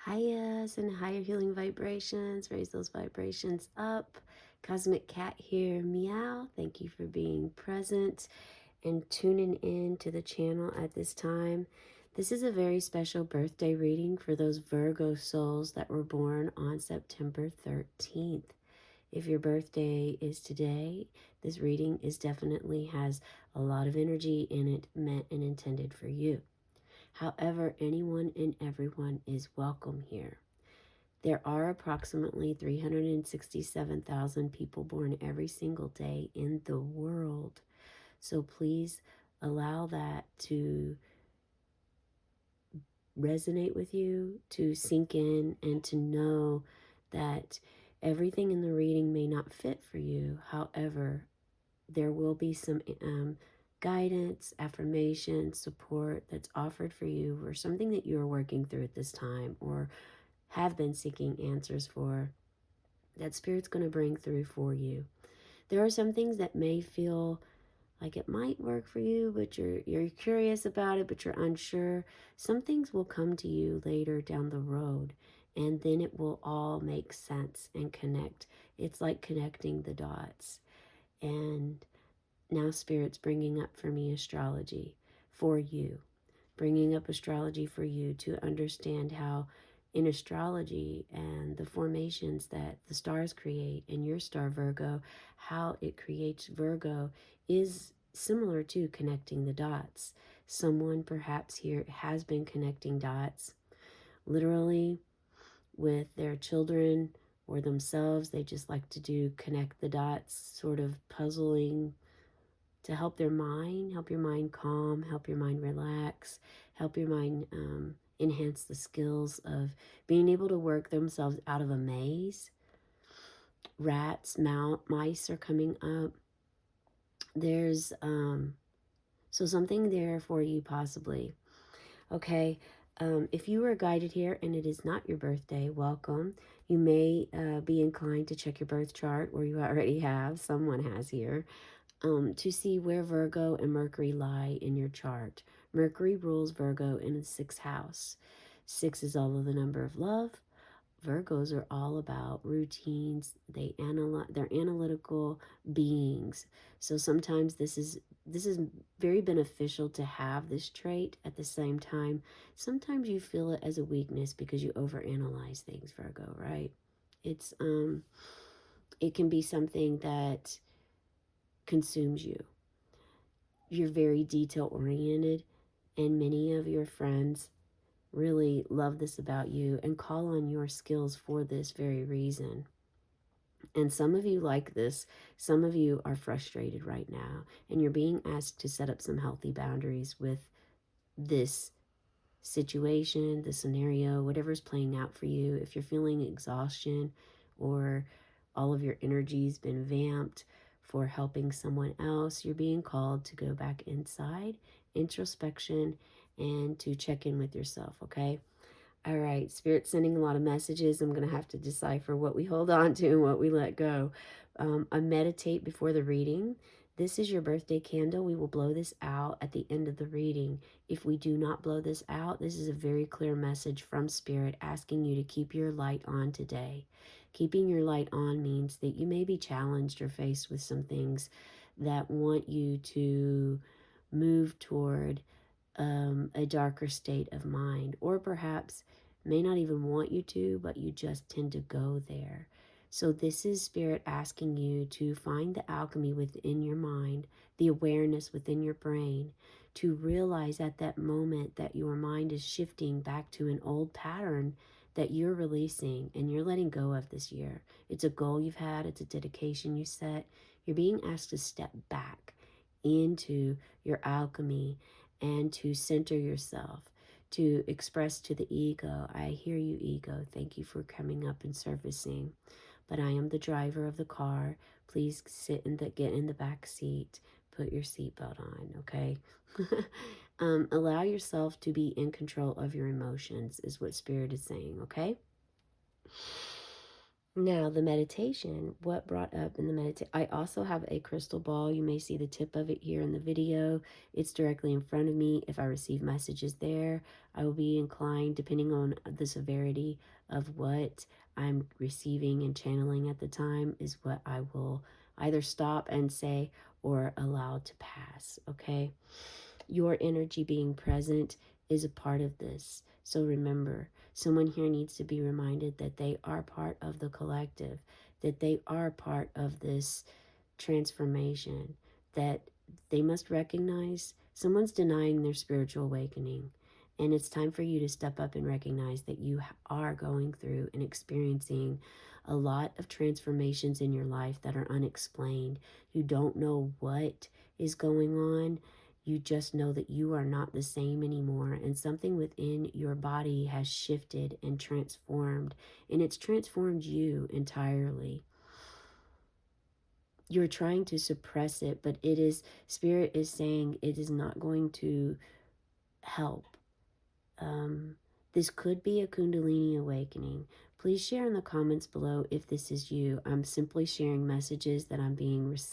Highest and higher healing vibrations. Raise those vibrations up. Cosmic Cat here. Meow. Thank you for being present and tuning in to the channel at this time. This is a very special birthday reading for those Virgo souls that were born on September 13th. If your birthday is today, this reading is definitely has a lot of energy in it meant and intended for you. However, anyone and everyone is welcome here. There are approximately 367,000 people born every single day in the world. So please allow that to resonate with you, to sink in, and to know that everything in the reading may not fit for you. However, there will be some guidance, affirmation, support that's offered for you, or something that you are working through at this time or have been seeking answers for, that Spirit's going to bring through for you. There are some things that may feel like it might work for you, but you're curious about it, but you're unsure. Some things will come to you later down the road, and then it will all make sense and connect. It's like connecting the dots. And now Spirit's bringing up for me astrology for you, bringing up astrology for you to understand how in astrology and the formations that the stars create in your star Virgo, how it creates Virgo is similar to connecting the dots. Someone perhaps here has been connecting dots literally with their children or themselves. They just like to do connect the dots, sort of puzzling to help help your mind calm, help your mind relax, help your mind enhance the skills of being able to work themselves out of a maze. Rats, mice are coming up. There's so something there for you possibly. Okay, if you were guided here and it is not your birthday, welcome. You may be inclined to check your birth chart, or you already have, someone has here, to see where Virgo and Mercury lie in your chart. Mercury rules Virgo in the 6th house. 6 is all of the number of love. Virgos are all about routines. They're analytical beings. So sometimes this is very beneficial to have this trait. At the same time, sometimes you feel it as a weakness because you overanalyze things, Virgo, right? It's it can be something that consumes you. You're very detail oriented, and many of your friends really love this about you and call on your skills for this very reason. And some of you like this. Some of you are frustrated right now, and you're being asked to set up some healthy boundaries with this situation, the scenario, whatever's playing out for you. If you're feeling exhaustion or all of your energy's been vamped for helping someone else, you're being called to go back inside, introspection, and to check in with yourself, okay? All right, Spirit's sending a lot of messages. I'm going to have to decipher what we hold on to and what we let go. I meditate before the reading. This is your birthday candle. We will blow this out at the end of the reading. If we do not blow this out, this is a very clear message from Spirit asking you to keep your light on today. Keeping your light on means that you may be challenged or faced with some things that want you to move toward a darker state of mind, or perhaps may not even want you to, but you just tend to go there. So this is Spirit asking you to find the alchemy within your mind, the awareness within your brain, to realize at that moment that your mind is shifting back to an old pattern that you're releasing and you're letting go of this year. It's a goal you've had, it's a dedication you set. You're being asked to step back into your alchemy and to center yourself, to express to the ego, I hear you, ego. Thank you for coming up and servicing. But I am the driver of the car. Please get in the back seat. Put your seatbelt on, okay? Allow yourself to be in control of your emotions, is what Spirit is saying, okay? Now, the meditation, what brought up in the meditation, I also have a crystal ball. You may see the tip of it here in the video. It's directly in front of me. If I receive messages there, I will be inclined, depending on the severity of what I'm receiving and channeling at the time, is what I will either stop and say or allow to pass. Okay. Your energy being present is a part of this. So remember, someone here needs to be reminded that they are part of the collective, that they are part of this transformation, that they must recognize someone's denying their spiritual awakening. And it's time for you to step up and recognize that you are going through and experiencing a lot of transformations in your life that are unexplained. You don't know what is going on. You just know that you are not the same anymore, and something within your body has shifted and transformed, and it's transformed you entirely. You're trying to suppress it, but it is, Spirit is saying it is not going to help. Um, this could be a Kundalini awakening. Please share in the comments below if this is you. I'm simply sharing messages that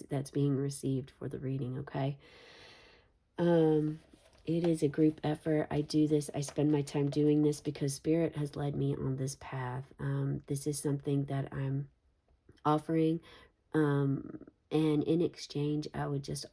that's being received for the reading, okay? Um, it is a group effort. I do this, I spend my time doing this because Spirit has led me on this path. This is something that I'm offering. Um, and in exchange, I would just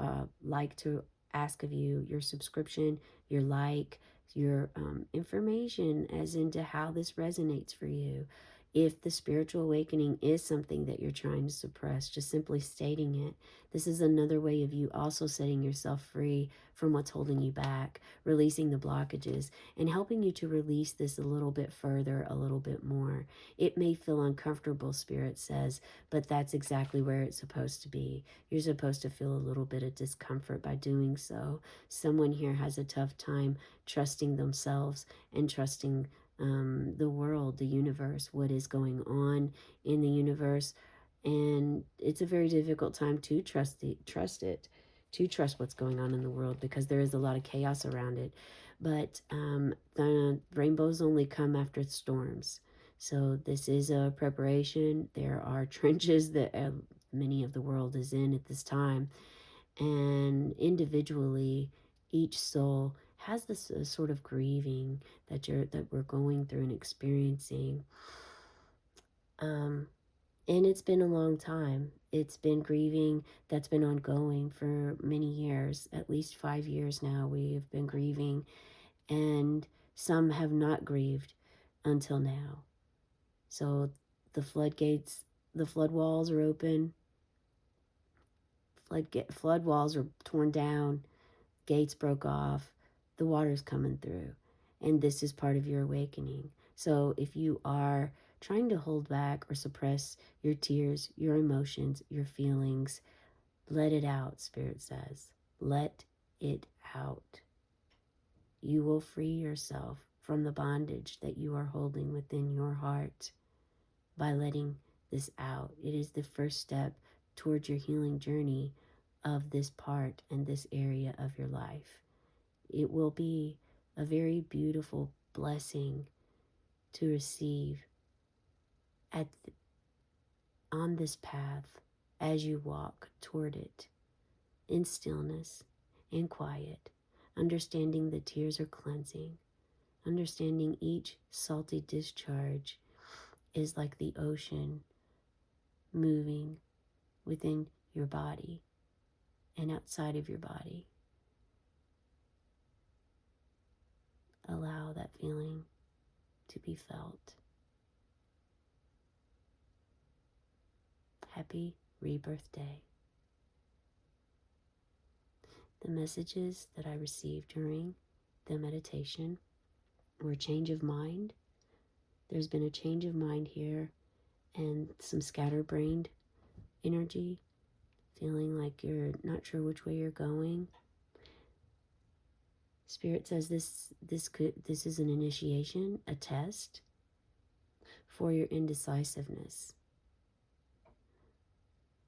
like to ask of you your subscription, your like, your information as into how this resonates for you. If the spiritual awakening is something that you're trying to suppress, just simply stating it. This is another way of you also setting yourself free from what's holding you back, releasing the blockages, and helping you to release this a little bit further, a little bit more. It may feel uncomfortable, Spirit says, but that's exactly where it's supposed to be. You're supposed to feel a little bit of discomfort by doing so. Someone here has a tough time trusting themselves and trusting the world, the universe, what is going on in the universe. And it's a very difficult time to trust it, to trust what's going on in the world, because there is a lot of chaos around it. But the rainbows only come after storms. So this is a preparation. There are trenches that many of the world is in at this time. And individually, each soul has this sort of grieving that we're going through and experiencing. And it's been a long time. It's been grieving that's been ongoing for many years, at least 5 years now. We have been grieving, and some have not grieved until now. So the floodgates, the flood walls are open. Flood walls are torn down. Gates broke off. The water's coming through. And this is part of your awakening. So if you are trying to hold back or suppress your tears, your emotions, your feelings, let it out, Spirit says. Let it out. You will free yourself from the bondage that you are holding within your heart by letting this out. It is the first step towards your healing journey of this part and this area of your life. It will be a very beautiful blessing to receive at on this path as you walk toward it in stillness, in quiet, understanding the tears are cleansing, understanding each salty discharge is like the ocean moving within your body and outside of your body. Allow that feeling to be felt. Happy Rebirth Day. The messages that I received during the meditation were change of mind. There's been a change of mind here and some scatterbrained energy, feeling like you're not sure which way you're going. Spirit says this is an initiation, a test for your indecisiveness.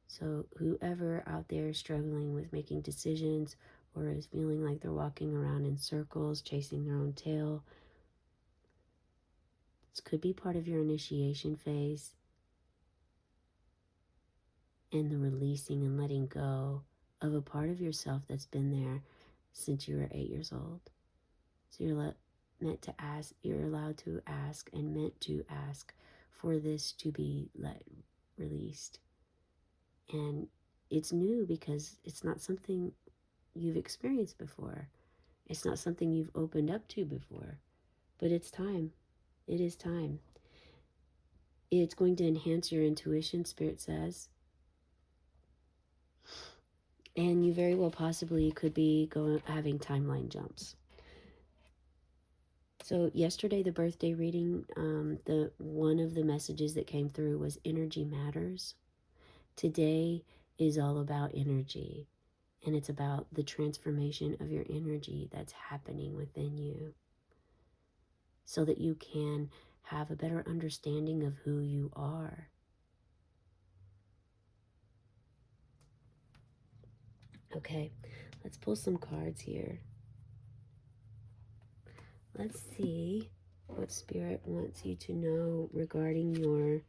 So whoever out there is struggling with making decisions or is feeling like they're walking around in circles, chasing their own tail, this could be part of your initiation phase. and the releasing and letting go of a part of yourself that's been there since you were 8 years old. So meant to ask, you're allowed to ask and meant to ask for this to be released. And it's new because it's not something you've experienced before. It's not something you've opened up to before. But it's time. It is time. It's going to enhance your intuition, Spirit says. And you very well possibly could be having timeline jumps. So yesterday, the birthday reading, the one of the messages that came through was energy matters. Today is all about energy, and it's about the transformation of your energy that's happening within you so that you can have a better understanding of who you are. Okay, let's pull some cards here. Let's see what Spirit wants you to know regarding your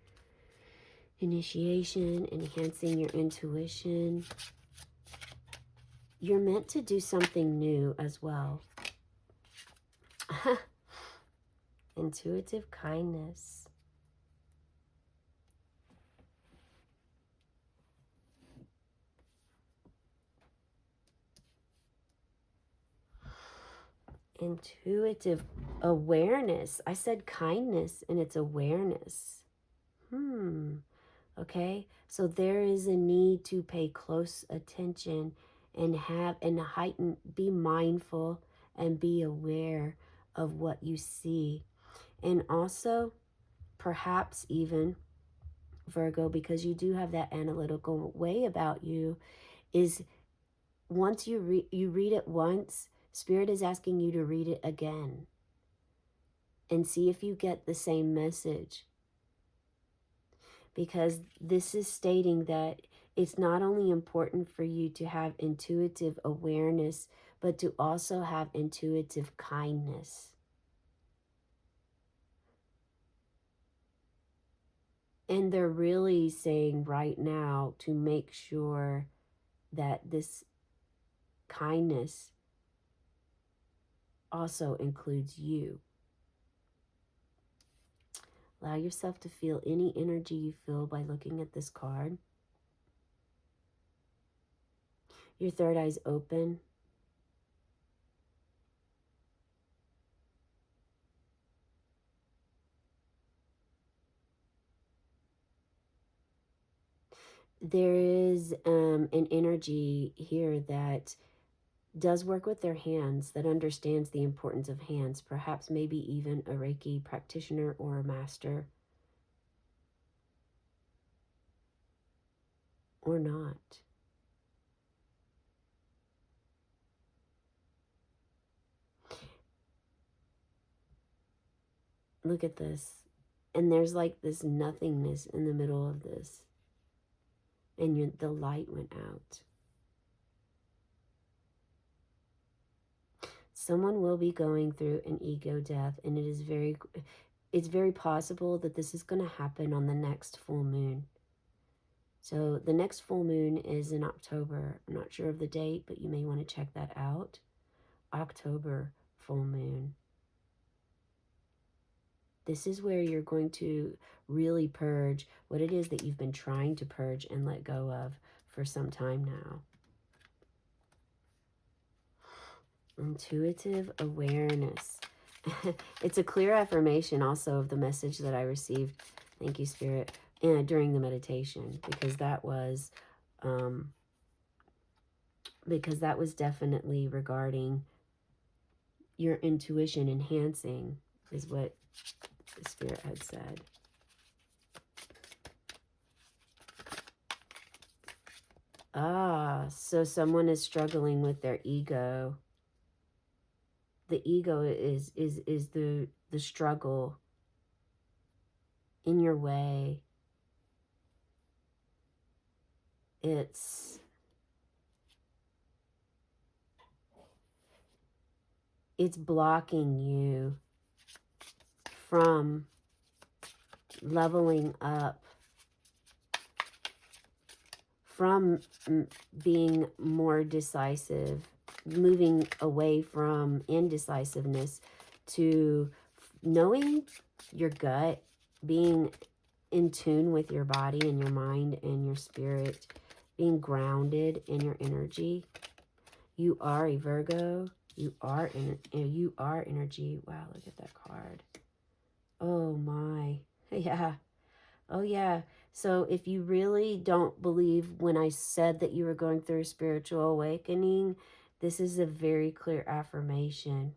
initiation, enhancing your intuition. You're meant to do something new as well. Intuitive kindness. Intuitive awareness. I said kindness and it's awareness. Okay, so there is a need to pay close attention and be mindful and be aware of what you see. And also, perhaps even, Virgo, because you do have that analytical way about you, is once you read it once, Spirit is asking you to read it again and see if you get the same message. Because this is stating that it's not only important for you to have intuitive awareness, but to also have intuitive kindness. And they're really saying right now to make sure that this kindness also includes you. Allow yourself to feel any energy you feel by looking at this card. Your third eye's open. There is an energy here that does work with their hands, that understands the importance of hands, perhaps maybe even a Reiki practitioner or a master, or not. Look at this. And there's like this nothingness in the middle of this. And the light went out. Someone will be going through an ego death, and it's very possible that this is going to happen on the next full moon. So the next full moon is in October. I'm not sure of the date, but you may want to check that out. October full moon. This is where you're going to really purge what it is that you've been trying to purge and let go of for some time now. Intuitive awareness. It's a clear affirmation also of the message that I received. Thank you, Spirit. During the meditation, because that was definitely regarding your intuition enhancing, is what the Spirit had said. So someone is struggling with their ego. The ego is the struggle in your way. It's blocking you from leveling up from being more decisive, moving away from indecisiveness to knowing your gut, being in tune with your body and your mind and your spirit, being grounded in your energy. You are a Virgo. You are energy. Wow, look at that card. Oh my. Yeah. Oh yeah. So if you really don't believe when I said that you were going through a spiritual awakening, this is a very clear affirmation.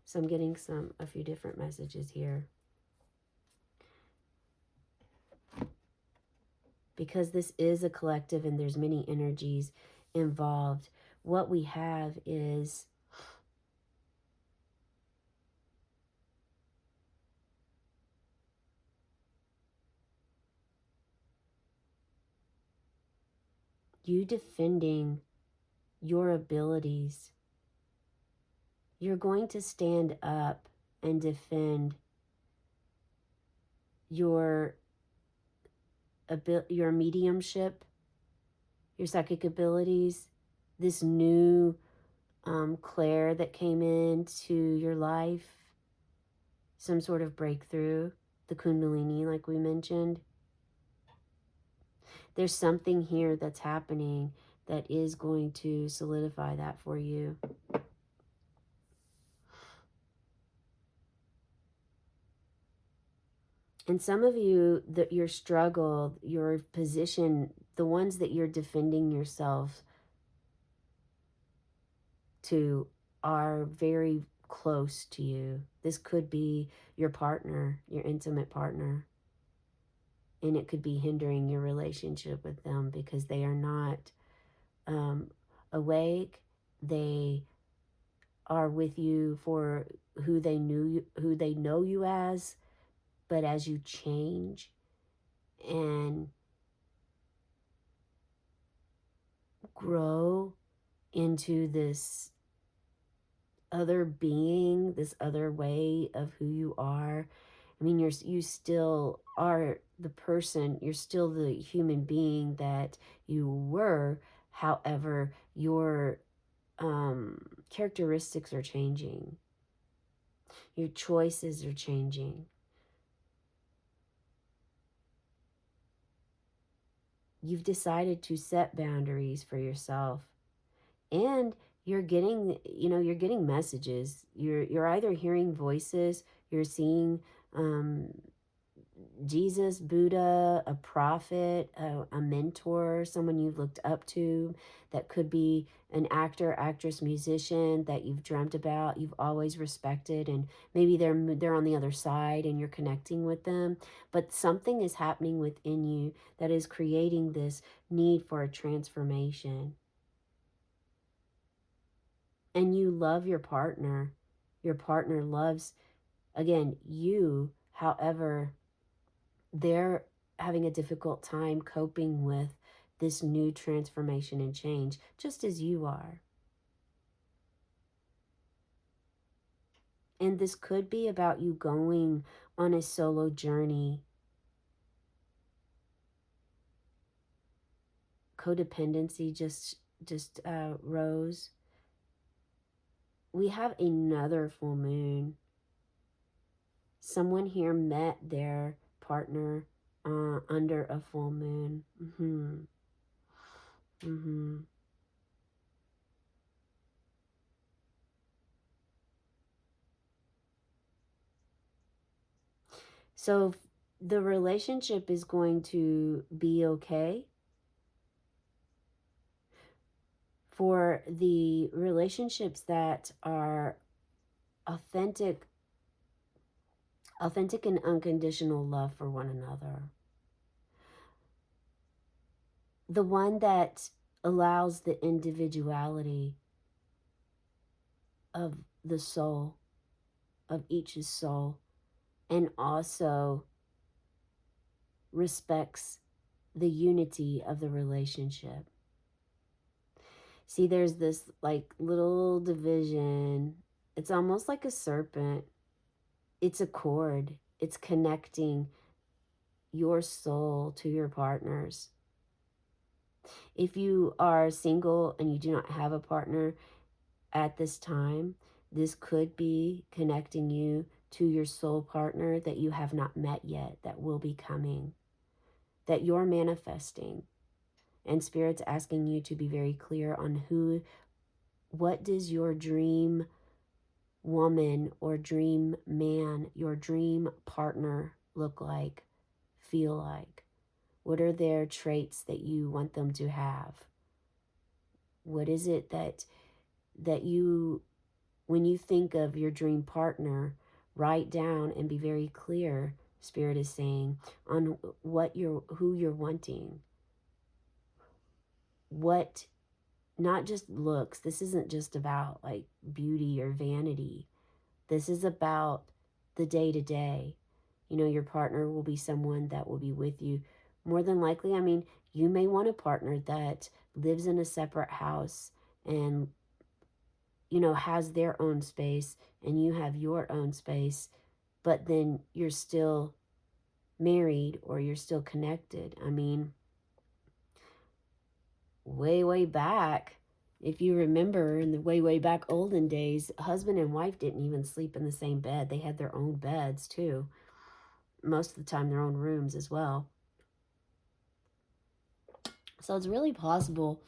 So I'm getting a few different messages here. Because this is a collective and there's many energies involved. What we have is you defending your abilities. You're going to stand up and defend your your mediumship, your psychic abilities, this new Claire that came into your life, some sort of breakthrough, the Kundalini, like we mentioned. There's something here that's happening that is going to solidify that for you. And some of you, that your struggle, your position, the ones that you're defending yourself to are very close to you. This could be your partner, your intimate partner. And it could be hindering your relationship with them because they are not awake. They are with you for who they who they know you as, but as you change and grow into this other being, this other way of who you are. I mean, you still are the person, you're still the human being that you were. However, your characteristics are changing. Your choices are changing. You've decided to set boundaries for yourself. And you're getting, you're getting messages. You're either hearing voices, you're seeing Jesus, Buddha, a prophet, a mentor, someone you've looked up to. That could be an actor, actress, musician that you've dreamt about, you've always respected, and maybe they're on the other side and you're connecting with them. But something is happening within you that is creating this need for a transformation. And you love your partner. Your partner loves, again, you. However, they're having a difficult time coping with this new transformation and change, just as you are. And this could be about you going on a solo journey. Codependency just rose. We have another full moon. Someone here met their partner under a full moon. So the relationship is going to be okay. For the relationships that are authentic and unconditional love for one another. The one that allows the individuality of the soul, of each's soul, and also respects the unity of the relationship. See, there's this like little division. It's almost like a serpent. It's a cord. It's connecting your soul to your partners. If you are single and you do not have a partner at this time, this could be connecting you to your soul partner that you have not met yet, that will be coming, that you're manifesting. And Spirit's asking you to be very clear on what does your dream woman or dream man, your dream partner look like, feel like? What are their traits that you want them to have? What is it that you, when you think of your dream partner, write down and be very clear, Spirit is saying, on who you're wanting. What, not just looks. This isn't just about like beauty or vanity. This is about the day to day. Your partner will be someone that will be with you. More than likely, I mean, you may want a partner that lives in a separate house and, has their own space and you have your own space, but then you're still married or you're still connected. I mean, way, way back, if you remember in the way, way back olden days, husband and wife didn't even sleep in the same bed. They had their own beds too. Most of the time, their own rooms as well. So it's really possible.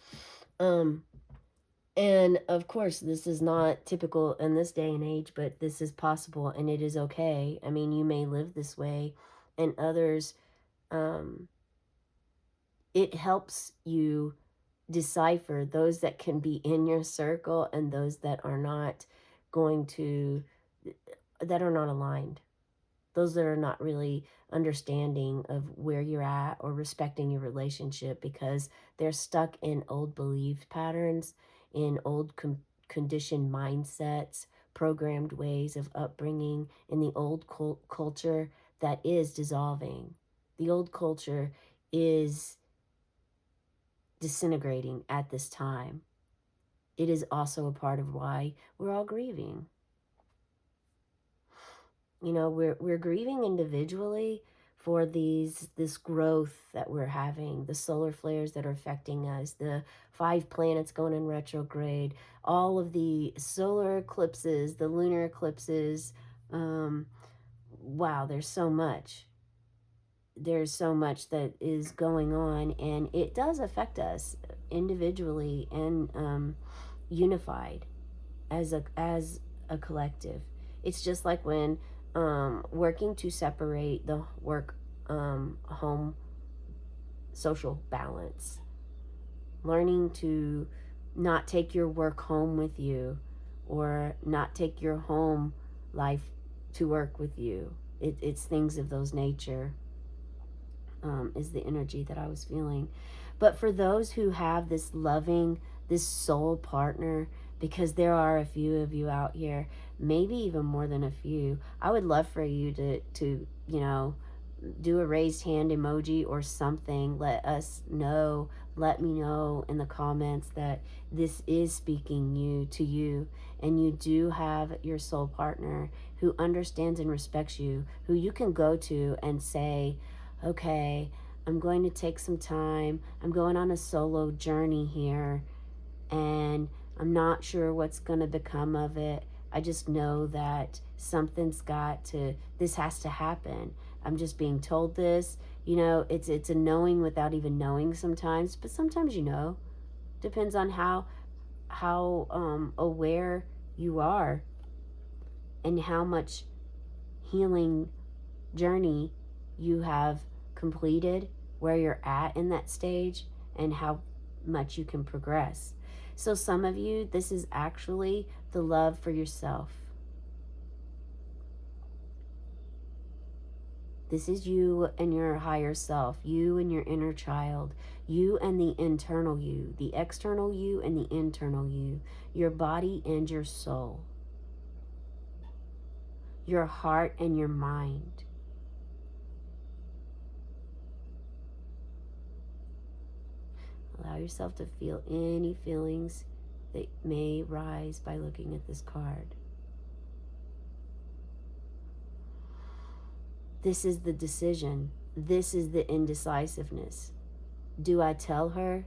And of course, this is not typical in this day and age, but this is possible and it is okay. I mean, you may live this way, and others, um, it helps you decipher those that can be in your circle and those that are not going to, that are not aligned. Those that are not really understanding of where you're at or respecting your relationship because they're stuck in old belief patterns, in old conditioned mindsets, programmed ways of upbringing, in the old culture that is dissolving. The old culture is disintegrating at this time. It is also a part of why we're all grieving. We're grieving individually for this growth that we're having, the solar flares that are affecting us, the 5 planets going in retrograde, all of the solar eclipses, the lunar eclipses. Wow, there's so much that is going on, and it does affect us individually and unified as a collective. It's just like when working to separate the work home social balance, learning to not take your work home with you or not take your home life to work with you. It's things of those nature. Is the energy that I was feeling. But for those who have this loving, this soul partner, because there are a few of you out here, maybe even more than a few, I would love for you to do a raised hand emoji or something. Let me know in the comments that this is speaking to you, and you do have your soul partner who understands and respects you, who you can go to and say, okay, I'm going to take some time. I'm going on a solo journey here, and I'm not sure what's going to become of it. I just know that this has to happen. I'm just being told this. It's a knowing without even knowing sometimes, but sometimes depends on how aware you are and how much healing journey you have completed, where you're at in that stage, and how much you can progress. So some of you, this is actually the love for yourself. This is you and your higher self, you and your inner child, you and the internal you, the external you and the internal you, your body and your soul, your heart and your mind. Allow yourself to feel any feelings that may rise by looking at this card. This is the decision. this is the indecisiveness. Do I tell her?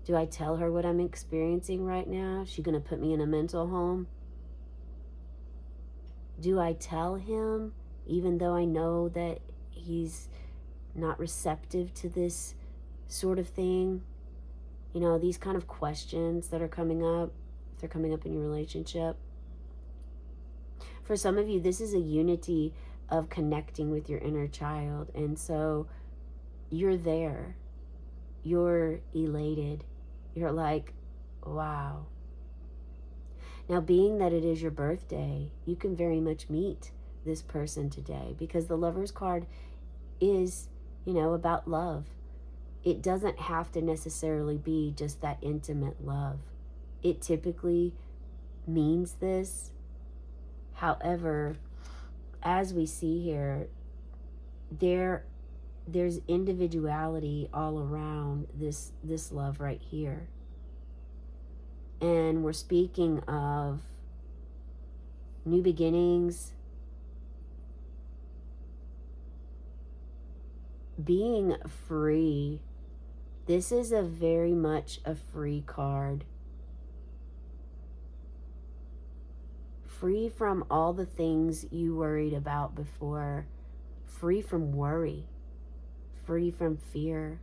Do I tell her what I'm experiencing right now? Is she going to put me in a mental home? Do I tell him, even though I know that he's not receptive to this sort of thing? You know, these kind of questions that are coming up, if they're coming up in your relationship. For some of you, this is a unity of connecting with your inner child. And so you're there. You're elated. You're like, wow. Now, being that it is your birthday, you can very much meet this person today, because the Lover's card is, about love. It doesn't have to necessarily be just that intimate love. It typically means this. However, as we see here, there's individuality all around this love right here. And we're speaking of new beginnings, being free. This is a very much a free card. Free from all the things you worried about before. Free from worry. Free from fear.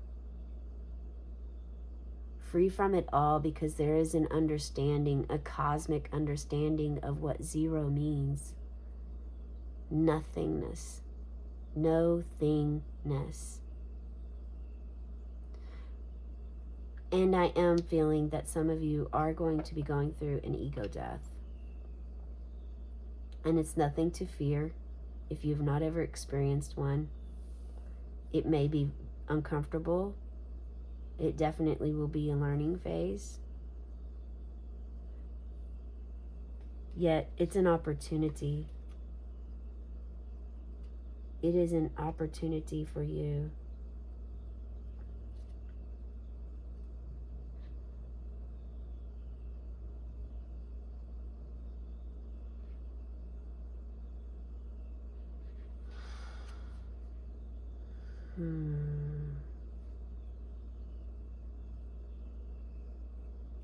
Free from it all, because there is an understanding, a cosmic understanding of what zero means. Nothingness. No thingness. And I am feeling that some of you are going to be going through an ego death. And it's nothing to fear if you've not ever experienced one. It may be uncomfortable. It definitely will be a learning phase. Yet it's an opportunity. It is an opportunity for you.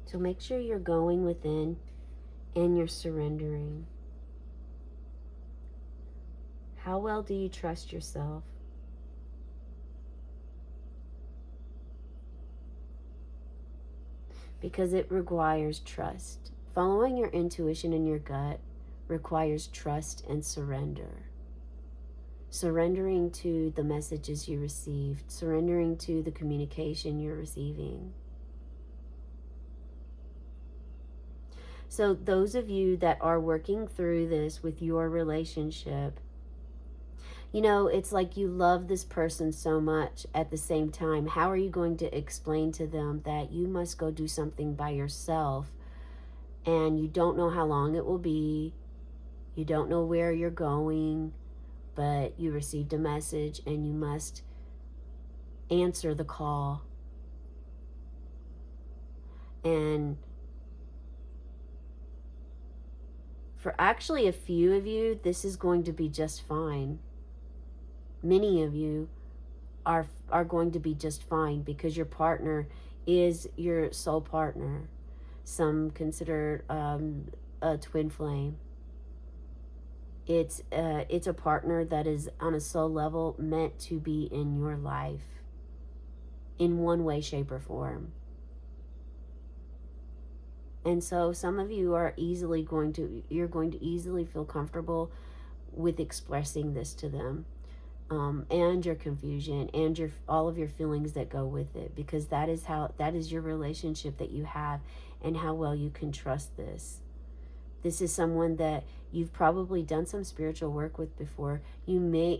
So make sure you're going within and you're surrendering. How well do you trust yourself? Because it requires trust. Following your intuition and your gut requires trust and surrender. Surrendering to the messages you received, surrendering to the communication you're receiving. So those of you that are working through this with your relationship, it's like you love this person so much. At the same time, how are you going to explain to them that you must go do something by yourself, and you don't know how long it will be, you don't know where you're going, but you received a message and you must answer the call? And for actually a few of you, this is going to be just fine. Many of you are going to be just fine, because your partner is your soul partner. Some consider a twin flame. It's a partner that is on a soul level meant to be in your life in one way, shape, or form. And so some of you are going to easily feel comfortable with expressing this to them, and your confusion and all of your feelings that go with it, because that is your relationship that you have, and how well you can trust this. This is someone that you've probably done some spiritual work with before.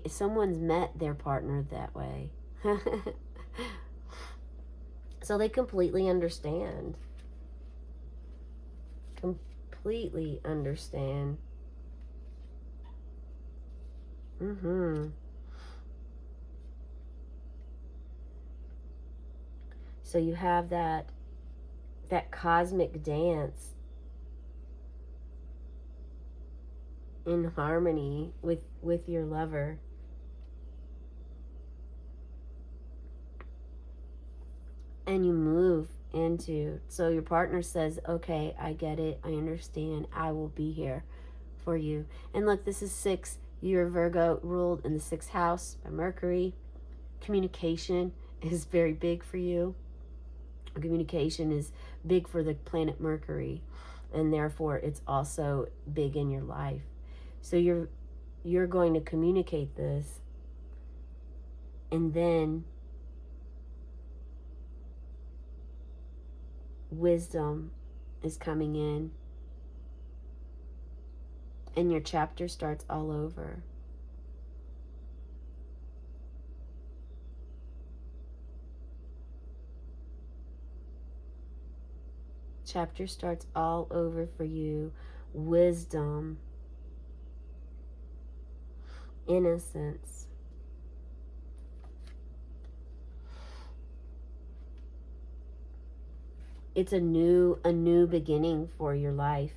Someone's met their partner that way. So they completely understand. Completely understand. So you have that cosmic dance in harmony with your lover. and you move into, so your partner says, okay, I get it, I understand, I will be here for you. And look, this is 6, you're Virgo, ruled in the 6th house by Mercury. Communication is very big for you. Communication is big for the planet Mercury, and therefore it's also big in your life. So you're going to communicate this, and then wisdom is coming in, and your chapter starts all over. Chapter starts all over for you. Wisdom, innocence. It's a new beginning for your life.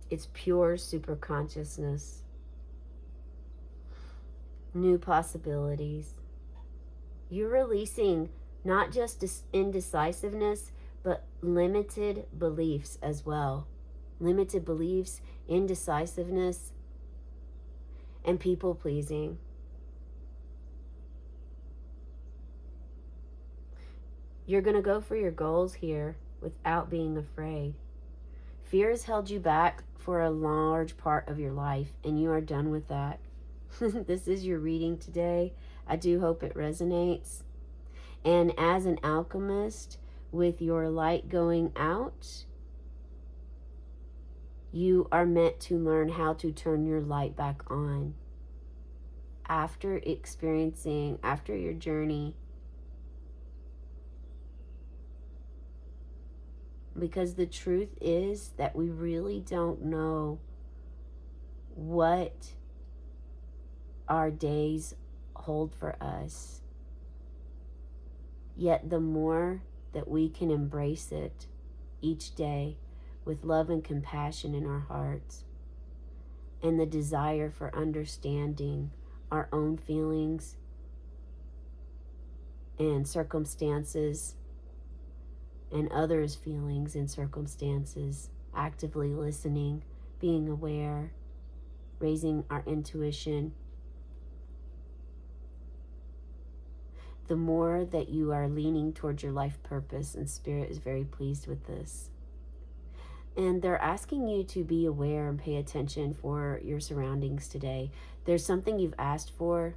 It's pure super consciousness. New possibilities. You're releasing not just indecisiveness, but limited beliefs as well. Limited beliefs, indecisiveness, and people pleasing. You're going to go for your goals here without being afraid. Fear has held you back for a large part of your life, and you are done with that. This is your reading today. I do hope it resonates. And as an alchemist, with your light going out, you are meant to learn how to turn your light back on. After your journey, because the truth is that we really don't know what our days hold for us. Yet the more that we can embrace it each day with love and compassion in our hearts, and the desire for understanding our own feelings and circumstances and others' feelings and circumstances, actively listening, being aware, raising our intuition, the more that you are leaning towards your life purpose, and Spirit is very pleased with this. And they're asking you to be aware and pay attention for your surroundings today. There's something you've asked for,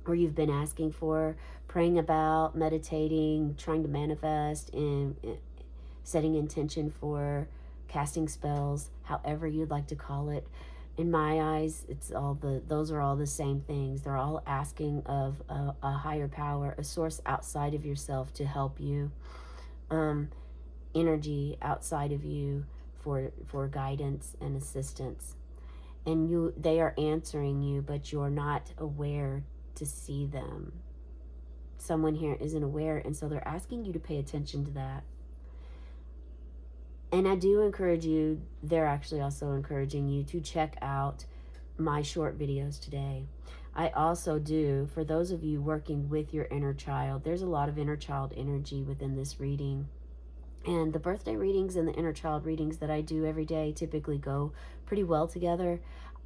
or you've been asking for, praying about, meditating, trying to manifest, and setting intention for, casting spells, however you'd like to call it. In my eyes, those are all the same things. They're all asking of a higher power, a source outside of yourself to help you, energy outside of you for guidance and assistance. And they are answering you, but you're not aware to see them. Someone here isn't aware, and so they're asking you to pay attention to that. And I do encourage you, they're actually also encouraging you to check out my short videos today. I also do, for those of you working with your inner child, there's a lot of inner child energy within this reading. And the birthday readings and the inner child readings that I do every day typically go pretty well together.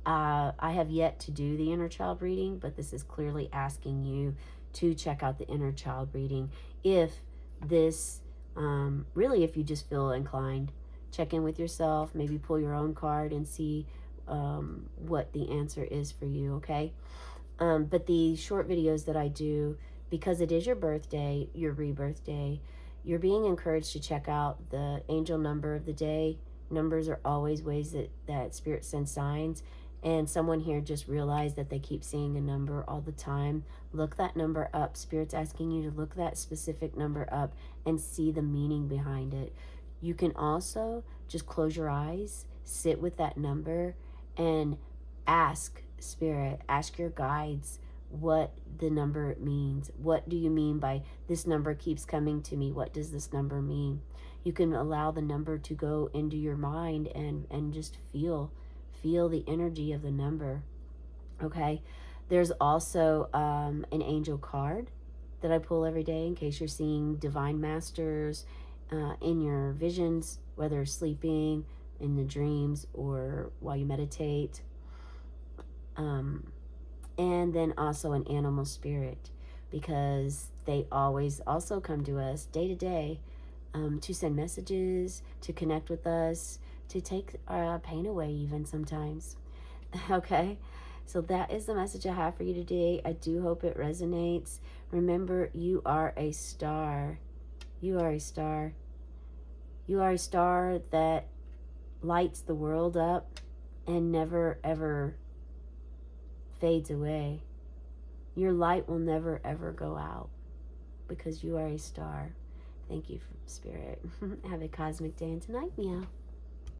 I have yet to do the inner child reading, but this is clearly asking you to check out the inner child reading. If this, really, if you just feel inclined, check in with yourself, maybe pull your own card and see what the answer is for you, okay? But the short videos that I do, because it is your birthday, your rebirth day, you're being encouraged to check out the angel number of the day. Numbers are always ways that Spirit sends signs. And someone here just realized that they keep seeing a number all the time. Look that number up. Spirit's asking you to look that specific number up and see the meaning behind it. You can also just close your eyes, sit with that number, and ask Spirit, ask your guides what the number means. What do you mean by this number keeps coming to me? What does this number mean? You can allow the number to go into your mind and just feel the energy of the number, okay? There's also an angel card that I pull every day in case you're seeing divine masters in your visions, whether sleeping, in the dreams, or while you meditate. Um, and then also an animal spirit, because they always also come to us day to day, to send messages, to connect with us, to take our pain away, even sometimes. Okay, so that is the message I have for you today. I do hope it resonates. Remember, you are a star. You are a star. You are a star that lights the world up and never ever fades away. Your light will never ever go out because you are a star. Thank you, Spirit. Have a cosmic day and tonight, meow.